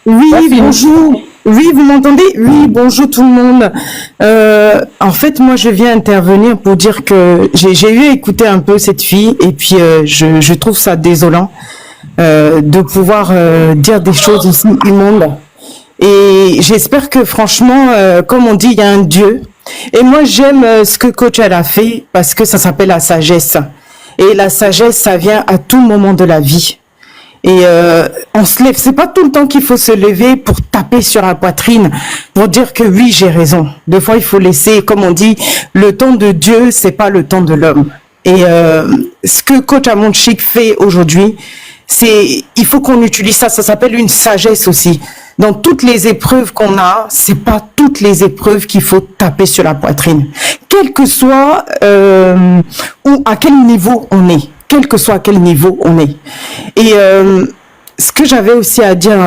Oui, bonjour. Oui, vous m'entendez? Oui, bonjour tout le monde. En fait, moi, je viens intervenir pour dire que j'ai eu à écouter un peu cette fille et puis je trouve ça désolant de pouvoir dire des choses aussi immondes. Et j'espère que franchement, comme on dit, il y a un Dieu. Et moi, j'aime ce que Coach elle a fait parce que ça s'appelle la sagesse. Et la sagesse, ça vient à tout moment de la vie. Et on se lève, c'est pas tout le temps qu'il faut se lever pour taper sur la poitrine, pour dire que oui, j'ai raison. Des fois, il faut laisser, comme on dit, le temps de Dieu, c'est pas le temps de l'homme. Et ce que Coach Amon Chic fait aujourd'hui, c'est, il faut qu'on utilise ça, ça s'appelle une sagesse aussi. Dans toutes les épreuves qu'on a, c'est pas toutes les épreuves qu'il faut taper sur la poitrine. Quel que soit ou à quel niveau on est. Quel que soit à quel niveau on est. Et ce que j'avais aussi à dire,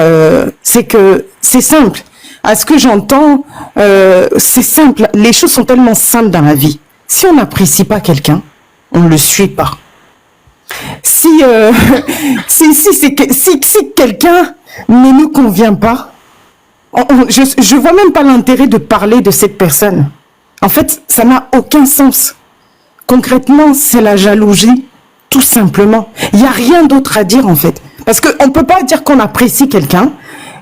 c'est que c'est simple. À ce que j'entends, c'est simple. Les choses sont tellement simples dans la vie. Si on n'apprécie pas quelqu'un, on ne le suit pas. Si quelqu'un ne nous convient pas, je vois même pas l'intérêt de parler de cette personne. En fait, ça n'a aucun sens. Concrètement, c'est la jalousie. Tout simplement. Il n'y a rien d'autre à dire en fait. Parce qu'on ne peut pas dire qu'on apprécie quelqu'un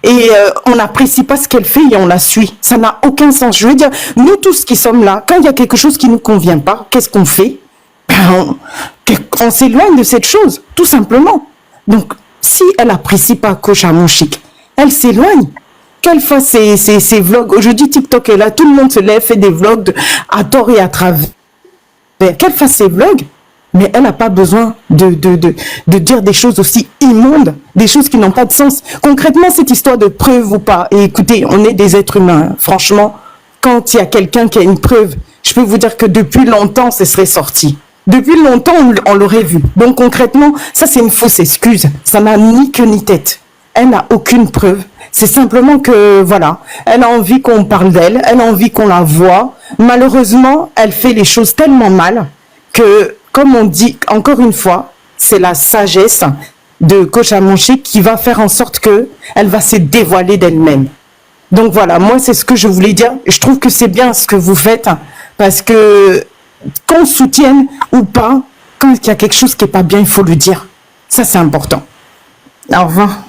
et on n'apprécie pas ce qu'elle fait et on la suit. Ça n'a aucun sens. Je veux dire, nous tous qui sommes là, quand il y a quelque chose qui ne nous convient pas, qu'est-ce qu'on fait? On s'éloigne de cette chose, tout simplement. Donc, si elle n'apprécie pas Coach Amon Chic, elle s'éloigne. Qu'elle fasse ses vlogs. Aujourd'hui, TikTok est là, tout le monde se lève, fait des vlogs à tort et à travers. Qu'elle fasse ses vlogs. Mais elle n'a pas besoin de dire des choses aussi immondes, des choses qui n'ont pas de sens. Concrètement, cette histoire de preuve ou pas, et écoutez, on est des êtres humains. Franchement, quand il y a quelqu'un qui a une preuve, je peux vous dire que depuis longtemps, ce serait sorti. Depuis longtemps, on l'aurait vu. Donc concrètement, ça c'est une fausse excuse. Ça n'a ni queue ni tête. Elle n'a aucune preuve. C'est simplement que, voilà, elle a envie qu'on parle d'elle, elle a envie qu'on la voie. Malheureusement, elle fait les choses tellement mal que, comme on dit, encore une fois, c'est la sagesse de Coach Amon Chic qui va faire en sorte que elle va se dévoiler d'elle-même. Donc voilà, moi c'est ce que je voulais dire. Je trouve que c'est bien ce que vous faites parce que qu'on soutienne ou pas, quand il y a quelque chose qui n'est pas bien, il faut le dire. Ça c'est important. Au revoir.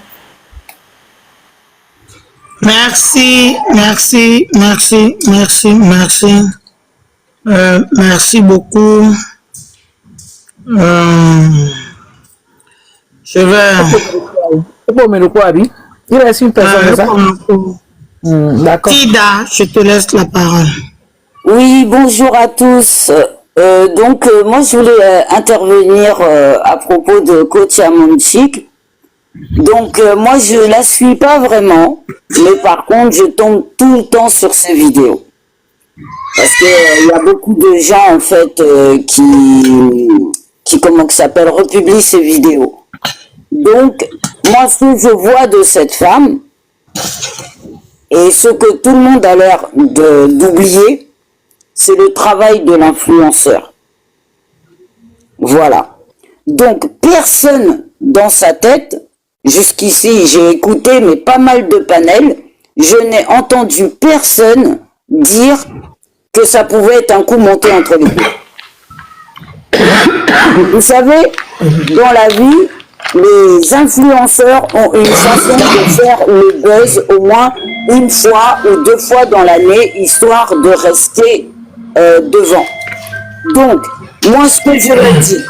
Merci, merci, merci, merci, merci. Merci beaucoup. Je vais... Il reste une personne. D'accord. Tida, je te laisse la parole. Oui, bonjour à tous. Moi, je voulais intervenir à propos de Coach Amon Chic. Moi, je la suis pas vraiment, mais par contre, je tombe tout le temps sur ces vidéos. Parce que il y a beaucoup de gens, en fait, qui comment que ça s'appelle, republient ces vidéos. Donc, moi, ce que je vois de cette femme, et ce que tout le monde a l'air d'oublier, c'est le travail de l'influenceur. Voilà. Donc, personne dans sa tête, jusqu'ici, j'ai écouté, mais pas mal de panels, je n'ai entendu personne dire que ça pouvait être un coup monté entre les deux. Vous savez, dans la vie, les influenceurs ont une façon de faire le buzz au moins une fois ou deux fois dans l'année, histoire de rester devant. Donc, moi, ce que je leur dis,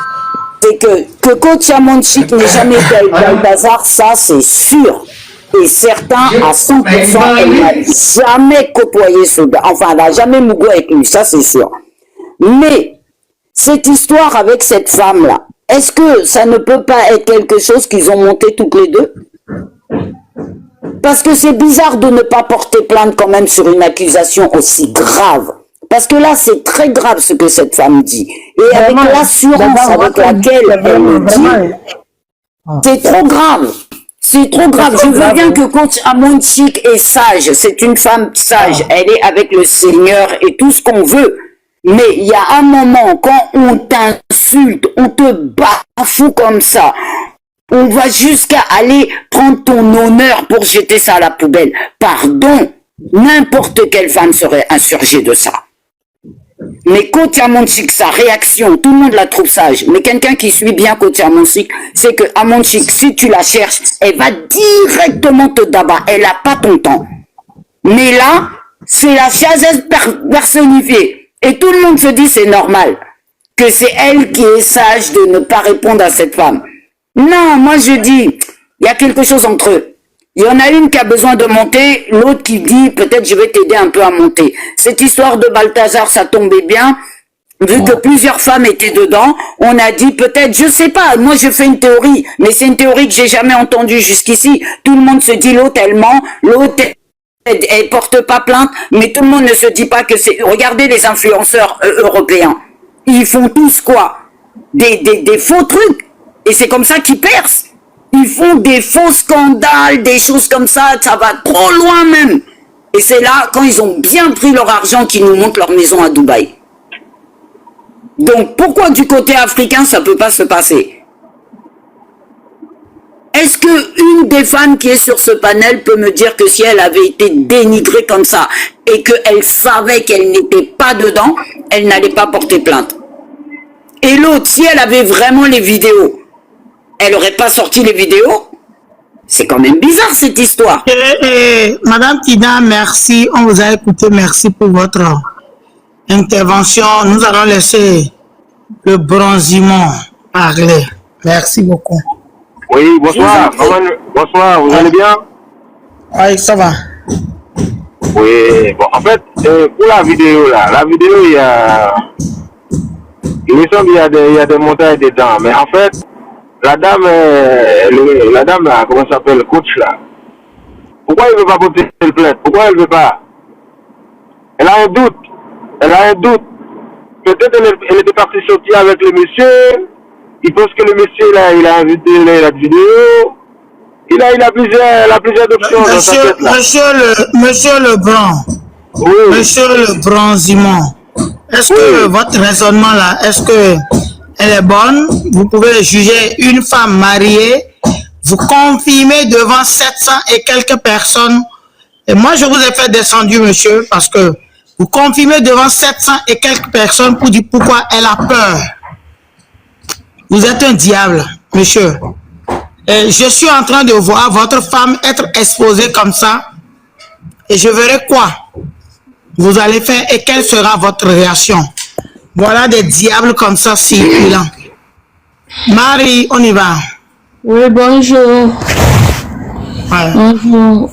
c'est que Coach Amon Chic n'ait jamais fait le bazar, ça c'est sûr. Et certains, à 100%, elle n'a jamais côtoyé ce gars. Enfin, elle n'a jamais mougou avec lui, ça c'est sûr. Mais, cette histoire avec cette femme-là, est-ce que ça ne peut pas être quelque chose qu'ils ont monté toutes les deux? Parce que c'est bizarre de ne pas porter plainte quand même sur une accusation aussi grave. Parce que là, c'est très grave ce que cette femme dit. Et avec l'assurance avec laquelle elle le dit, c'est trop grave. C'est trop grave. Je veux bien que Coach Amon Chic est sage. C'est une femme sage. Elle est avec le Seigneur et tout ce qu'on veut. Mais il y a un moment, quand on t'insulte, on te bafoue comme ça, on va jusqu'à aller prendre ton honneur pour jeter ça à la poubelle. Pardon, n'importe quelle femme serait insurgée de ça. Mais Coach Amon Chic, sa réaction, tout le monde la trouve sage. Mais quelqu'un qui suit bien Coach Amon Chic, c'est que Amon Chic, si tu la cherches, elle va directement te d'abattre. Elle n'a pas ton temps. Mais là, c'est la sagesse personnifiée. Et tout le monde se dit c'est normal, que c'est elle qui est sage de ne pas répondre à cette femme. Non, moi je dis, il y a quelque chose entre eux. Il y en a une qui a besoin de monter, l'autre qui dit peut-être je vais t'aider un peu à monter. Cette histoire de Balthazar, ça tombait bien, vu que plusieurs femmes étaient dedans, on a dit peut-être, je sais pas, moi je fais une théorie, mais c'est une théorie que j'ai jamais entendue jusqu'ici. Tout le monde se dit l'autre elle ment, l'autre elle porte pas plainte, mais tout le monde ne se dit pas que c'est... Regardez les influenceurs européens. Ils font tous quoi? Des faux trucs. Et c'est comme ça qu'ils percent. Ils font des faux scandales, des choses comme ça va trop loin même. Et c'est là, quand ils ont bien pris leur argent, qu'ils nous montrent leur maison à Dubaï. Donc, pourquoi du côté africain, ça peut pas se passer? Est-ce qu'une des femmes qui est sur ce panel peut me dire que si elle avait été dénigrée comme ça et qu'elle savait qu'elle n'était pas dedans, elle n'allait pas porter plainte? Et l'autre, si elle avait vraiment les vidéos, elle n'aurait pas sorti les vidéos? C'est quand même bizarre cette histoire. Madame Tida, merci. On vous a écouté. Merci pour votre intervention. Nous allons laisser le bronziment parler. Merci beaucoup. Oui, bonsoir. Bonsoir, vous allez bien? Oui, ça va. Oui, bon, en fait, pour la vidéo là, il y a... Il me semble qu'il y a des montages dedans, mais en fait, la dame là, comment ça s'appelle, le coach là, pourquoi elle ne veut pas porter le plainte? Pourquoi elle ne veut pas? Elle a un doute que peut-être elle était partie sortir avec le monsieur. Il pense que le monsieur là, il a invité la vidéo. Il a plusieurs options dans sa tête là. Monsieur Leblanc. Oui. Monsieur Leblanc Simon. Est-ce que votre raisonnement là, est-ce que elle est bonne? Vous pouvez juger une femme mariée, vous confirmez devant 700 et quelques personnes. Et moi je vous ai fait descendre, monsieur, parce que vous confirmez devant 700 et quelques personnes pour dire pourquoi elle a peur. Vous êtes un diable, monsieur. Et je suis en train de voir votre femme être exposée comme ça. Et je verrai quoi vous allez faire et quelle sera votre réaction. Voilà des diables comme ça circulant. Marie, on y va. Oui, bonjour. Ouais. Bonjour.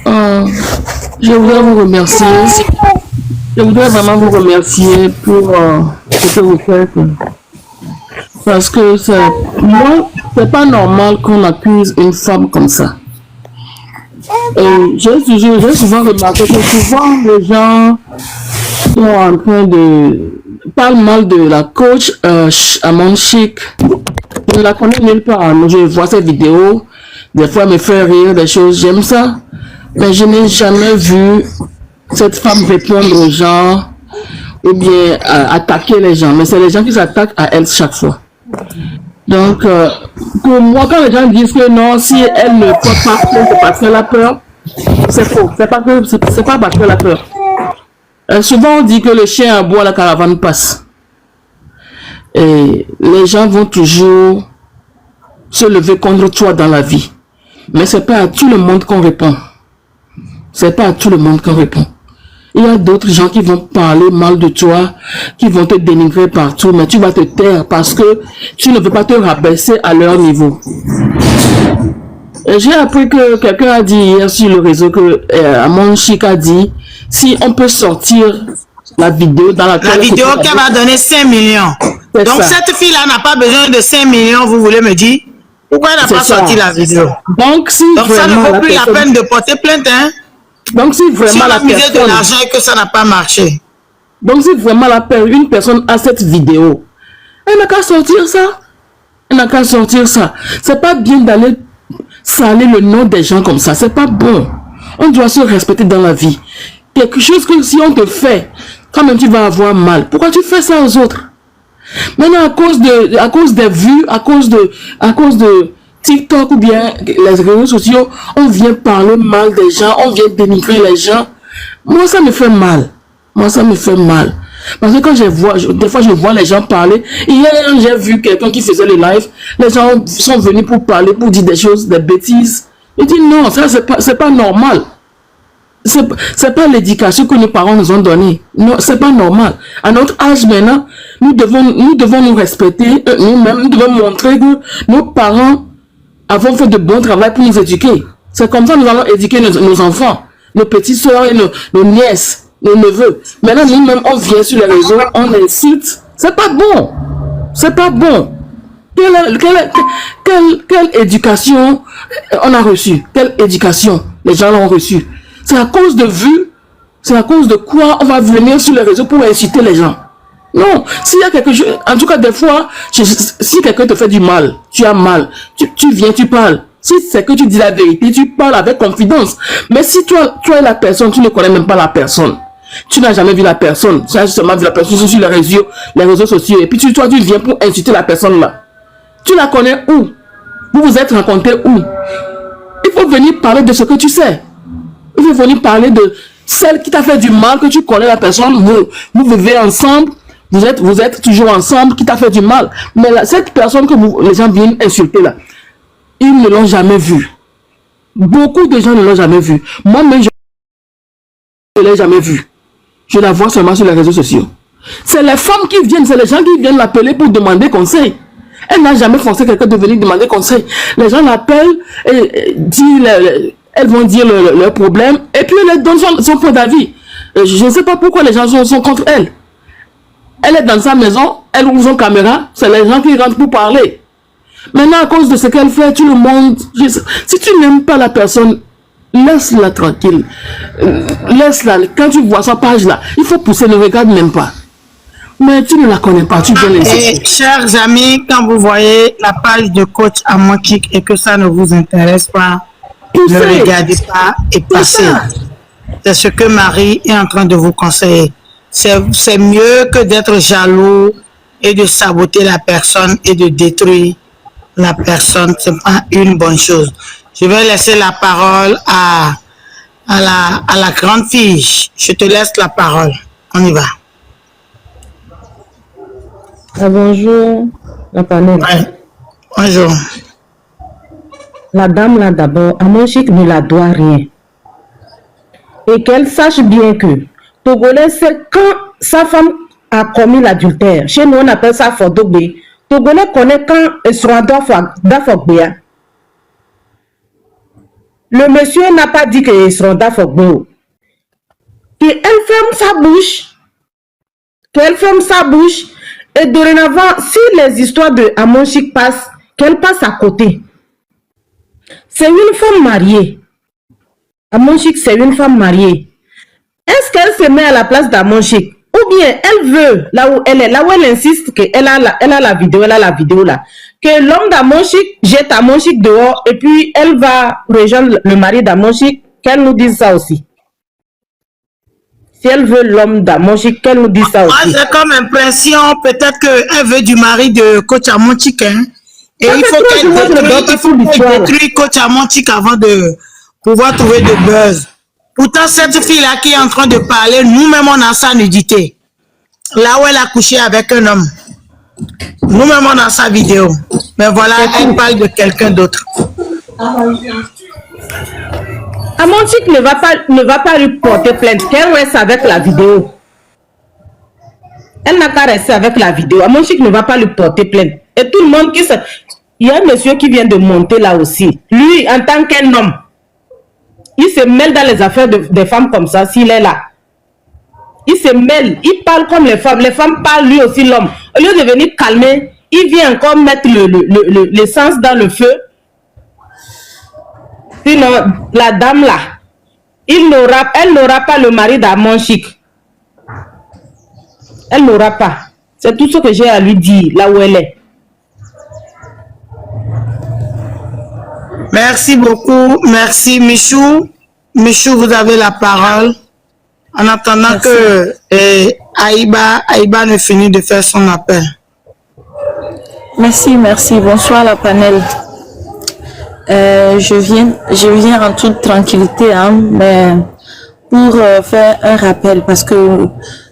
Je voudrais vous remercier. Je voudrais vraiment vous remercier pour ce que vous faites. Parce que moi, c'est pas normal qu'on accuse une femme comme ça. J'ai souvent remarqué que souvent les gens sont en train de parler mal de la coach Amon Chic. Je ne la connais nulle part. Je vois ces vidéos, des fois elle me fait rire, des choses, j'aime ça. Mais je n'ai jamais vu cette femme répondre aux gens ou bien attaquer les gens. Mais c'est les gens qui s'attaquent à elle chaque fois. Donc, pour moi, quand les gens disent que non, si elle ne porte pas plainte parce qu'elle a peur, c'est faux. C'est pas parce qu'elle a peur. Souvent, on dit que le chien aboie, la caravane passe. Et les gens vont toujours se lever contre toi dans la vie. Mais c'est pas à tout le monde qu'on répond. C'est pas à tout le monde qu'on répond. Il y a d'autres gens qui vont parler mal de toi, qui vont te dénigrer partout, mais tu vas te taire parce que tu ne veux pas te rabaisser à leur niveau. J'ai appris que quelqu'un a dit hier sur le réseau que Amon Chic a dit si on peut sortir la vidéo dans laquelle... La vidéo qu'elle va donner 5 millions. Donc cette fille-là n'a pas besoin de 5 millions, vous voulez me dire? Pourquoi elle n'a pas sorti la vidéo? Donc ça ne vaut plus la peine de porter plainte, hein? Donc si vraiment la personne... de l'argent et que ça n'a pas marché. Donc si vraiment une personne a cette vidéo, elle n'a qu'à sortir ça. Elle n'a qu'à sortir ça. C'est pas bien d'aller salir le nom des gens comme ça. C'est pas bon. On doit se respecter dans la vie. Quelque chose que si on te fait, quand même tu vas avoir mal. Pourquoi tu fais ça aux autres? Maintenant à cause des vues, à cause de TikTok ou bien les réseaux sociaux, on vient parler mal des gens, on vient dénigrer les gens. Moi, ça me fait mal. Moi, ça me fait mal. Parce que quand des fois, je vois les gens parler. Hier, j'ai vu quelqu'un qui faisait le live. Les gens sont venus pour parler, pour dire des choses, des bêtises. Je dis non, ça, c'est pas normal. C'est pas l'éducation que nos parents nous ont donnée. Non, c'est pas normal. À notre âge maintenant, nous devons nous respecter nous-mêmes. Nous devons montrer que nos parents avons fait de bon travail pour nous éduquer. C'est comme ça que nous allons éduquer nos enfants, nos petites soeurs et nos nièces, nos neveux. Maintenant, nous-mêmes, on vient sur les réseaux, on insulte. C'est pas bon. C'est pas bon. Quelle éducation on a reçue? Quelle éducation les gens l'ont reçue? C'est à cause de vues. C'est à cause de quoi on va venir sur les réseaux pour inciter les gens. Non, s'il y a quelque chose, en tout cas des fois, si quelqu'un te fait du mal, tu as mal, tu viens, tu parles. Si c'est que tu dis la vérité, tu parles avec confidence. Mais si toi es la personne, tu ne connais même pas la personne. Tu n'as jamais vu la personne. Tu as seulement vu la personne sur les réseaux sociaux. Et puis tu viens pour insulter la personne là. Tu la connais où? Vous vous êtes rencontrés où? Il faut venir parler de ce que tu sais. Il faut venir parler de celle qui t'a fait du mal, que tu connais la personne, vous vivez ensemble. Vous êtes toujours ensemble, qui t'a fait du mal. Mais là, cette personne que les gens viennent insulter là, ils ne l'ont jamais vue. Beaucoup de gens ne l'ont jamais vue. Moi-même, je ne l'ai jamais vue. Je la vois seulement sur les réseaux sociaux. C'est les femmes qui viennent, c'est les gens qui viennent l'appeler pour demander conseil. Elle n'a jamais forcé quelqu'un de venir demander conseil. Les gens l'appellent et elles vont dire leur problème et puis elle donne son point d'avis. Je ne sais pas pourquoi les gens sont contre elle. Elle est dans sa maison, elle ouvre son caméra, c'est les gens qui rentrent pour parler. Maintenant, à cause de ce qu'elle fait, tout le monde... Si tu n'aimes pas la personne, laisse-la tranquille. Laisse-la. Quand tu vois sa page là, il faut pousser, ne regarde même pas. Mais tu ne la connais pas, tu viens les Et chers amis, quand vous voyez la page de coach Amonchik et que ça ne vous intéresse pas, ne regardez pas et passez. C'est ce que Marie est en train de vous conseiller. C'est mieux que d'être jaloux et de saboter la personne et de détruire la personne. Ce n'est pas une bonne chose. Je vais laisser la parole à la grande fille. Je te laisse la parole. On y va. Bonjour, la panel. Ouais. Bonjour. La dame là d'abord, Amonchik ne la doit rien. Et qu'elle sache bien que Togolais, c'est quand sa femme a commis l'adultère. Chez nous, on appelle ça Fodogbe. Togolais connaît quand ils seront d'Afokbea. Le monsieur n'a pas dit qu'ils seront d'Afokbea. Qu'elle ferme sa bouche. Qu'elle ferme sa bouche. Et dorénavant, si les histoires de Amonchik passent, qu'elle passe à côté. C'est une femme mariée. Amonchik, c'est une femme mariée. Est-ce qu'elle se met à la place d'Amonchik? Ou bien elle veut, là où elle insiste qu'elle a la vidéo, là, que l'homme d'Amonchik jette Amonchik dehors et puis elle va rejoindre le mari d'Amonchik, qu'elle nous dise ça aussi. Si elle veut l'homme d'Amonchik, qu'elle nous dise ça aussi. Moi, j'ai comme impression, peut-être qu'elle veut du mari de coach Amonchik, hein. Et il faut qu'elle détruise coach Amonchik avant de pouvoir trouver de buzz. Pourtant, cette fille-là qui est en train de parler, nous-mêmes, on a sa nudité. Là où elle a couché avec un homme. Nous-mêmes, on a sa vidéo. Mais voilà, elle parle de quelqu'un d'autre. Amonchik ne va pas lui porter plainte. Qu'elle reste avec la vidéo. Elle n'a qu'à rester avec la vidéo. Amonchik ne va pas lui porter plainte. Et tout le monde qui se... Il y a un monsieur qui vient de monter là aussi. Lui, en tant qu'un homme, il se mêle dans les affaires des femmes comme ça, s'il est là. Il se mêle, il parle comme les femmes parlent lui aussi l'homme. Au lieu de venir calmer, il vient encore mettre l'essence dans le feu. Sinon, la dame là, elle n'aura pas le mari d'Amonchik. Elle n'aura pas. C'est tout ce que j'ai à lui dire, là où elle est. Merci beaucoup. Merci, Michou. Michou, vous avez la parole. En attendant merci. Que Aïba ne finisse de faire son appel. Merci. Bonsoir la panel. Je viens en toute tranquillité, hein, mais pour faire un rappel, parce que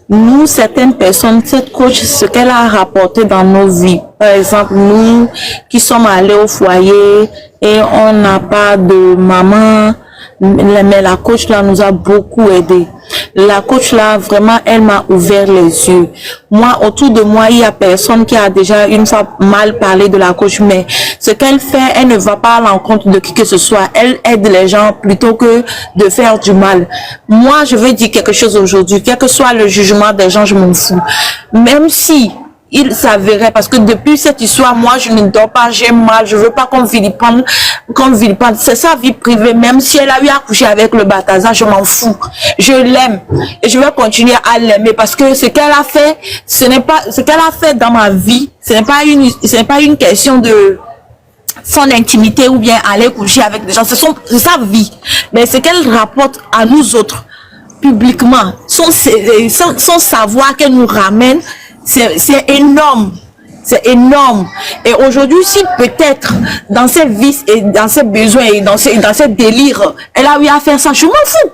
nous, certaines personnes, cette coach, ce qu'elle a rapporté dans nos vies, par exemple, nous qui sommes allés au foyer et on n'a pas de maman, mais la coach là nous a beaucoup aidé. La coach là, vraiment, elle m'a ouvert les yeux. Moi, autour de moi, il y a personne qui a déjà une fois mal parlé de la coach, mais ce qu'elle fait, elle ne va pas à l'encontre de qui que ce soit. Elle aide les gens plutôt que de faire du mal. Moi, je veux dire quelque chose aujourd'hui, quel que soit le jugement des gens, je m'en fous. Même si il s'avérait, parce que depuis cette histoire, moi, je ne dors pas, j'ai mal, je veux pas qu'on vilipende, c'est sa vie privée, même si elle a eu à coucher avec le Bataza, je m'en fous. Je l'aime, et je vais continuer à l'aimer, parce que ce qu'elle a fait, ce n'est pas, ce qu'elle a fait dans ma vie, ce n'est pas une question de son intimité ou bien aller coucher avec des gens, c'est sa vie, mais ce qu'elle rapporte à nous autres, publiquement, son savoir qu'elle nous ramène, c'est énorme. C'est énorme. Et aujourd'hui, si peut-être dans ses vices et dans ses besoins et dans ses délires, elle a eu à faire ça, je m'en fous.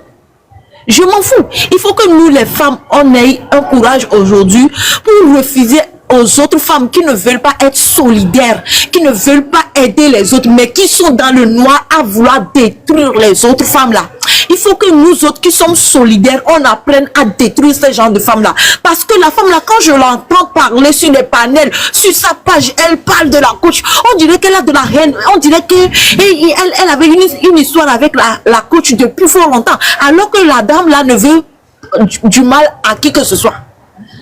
Je m'en fous. Il faut que nous, les femmes, on ait un courage aujourd'hui pour refuser aux autres femmes qui ne veulent pas être solidaires, qui ne veulent pas aider les autres, mais qui sont dans le noir à vouloir détruire les autres femmes-là. Il faut que nous autres qui sommes solidaires, on apprenne à détruire ces genres de femmes-là. Parce que la femme-là, quand je l'entends parler sur les panels, sur sa page, elle parle de la coach, on dirait qu'elle a de la haine, on dirait qu'elle avait une histoire avec la coach depuis fort longtemps, alors que la dame-là ne veut du mal à qui que ce soit.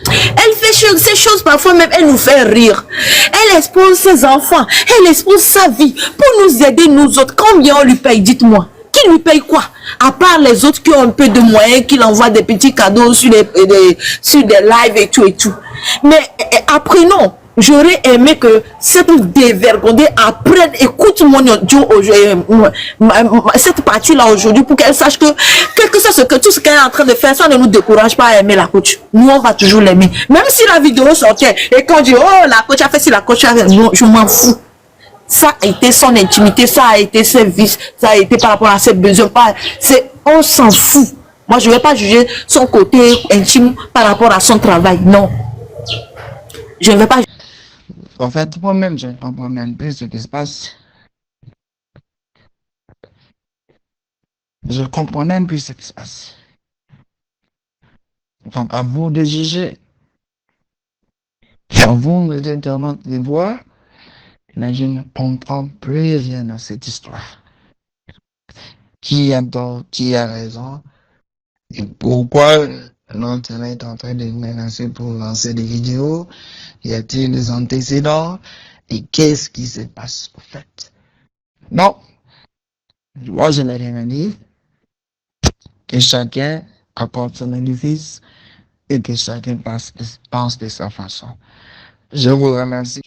Elle fait ces choses, parfois même, elle nous fait rire. Elle expose ses enfants, elle expose sa vie pour nous aider, nous autres. Combien on lui paye, dites-moi? Qui lui paye quoi? À part les autres qui ont un peu de moyens, qui l'envoient des petits cadeaux sur des lives et tout et tout. Mais apprenons. J'aurais aimé que cette dévergondée apprenne, écoute mon audio cette partie-là aujourd'hui pour qu'elle sache que, quel que soit tout ce qu'elle est en train de faire, ça ne nous décourage pas à aimer la coach. Nous, on va toujours l'aimer. Même si la vidéo sortait et quand je dis, oh, la coach a fait, si la coach a fait, je m'en fous. Ça a été son intimité, ça a été ses vices, ça a été par rapport à ses besoins. On s'en fout. Moi, je ne vais pas juger son côté intime par rapport à son travail. Non. Je ne vais pas. En fait, moi-même, je comprends même plus ce qui se passe. Je comprends même plus ce qui se passe. Donc, à vous de juger. À vous de voir. Mais je ne comprends plus rien dans cette histoire. Qui a tort, qui a raison, et pourquoi l'Internet est en train de menacer pour lancer des vidéos, y a-t-il des antécédents, et qu'est-ce qui se passe au fait? Non, moi je n'ai rien à dire, que chacun apporte son édifice, et que chacun pense de sa façon. Je vous remercie.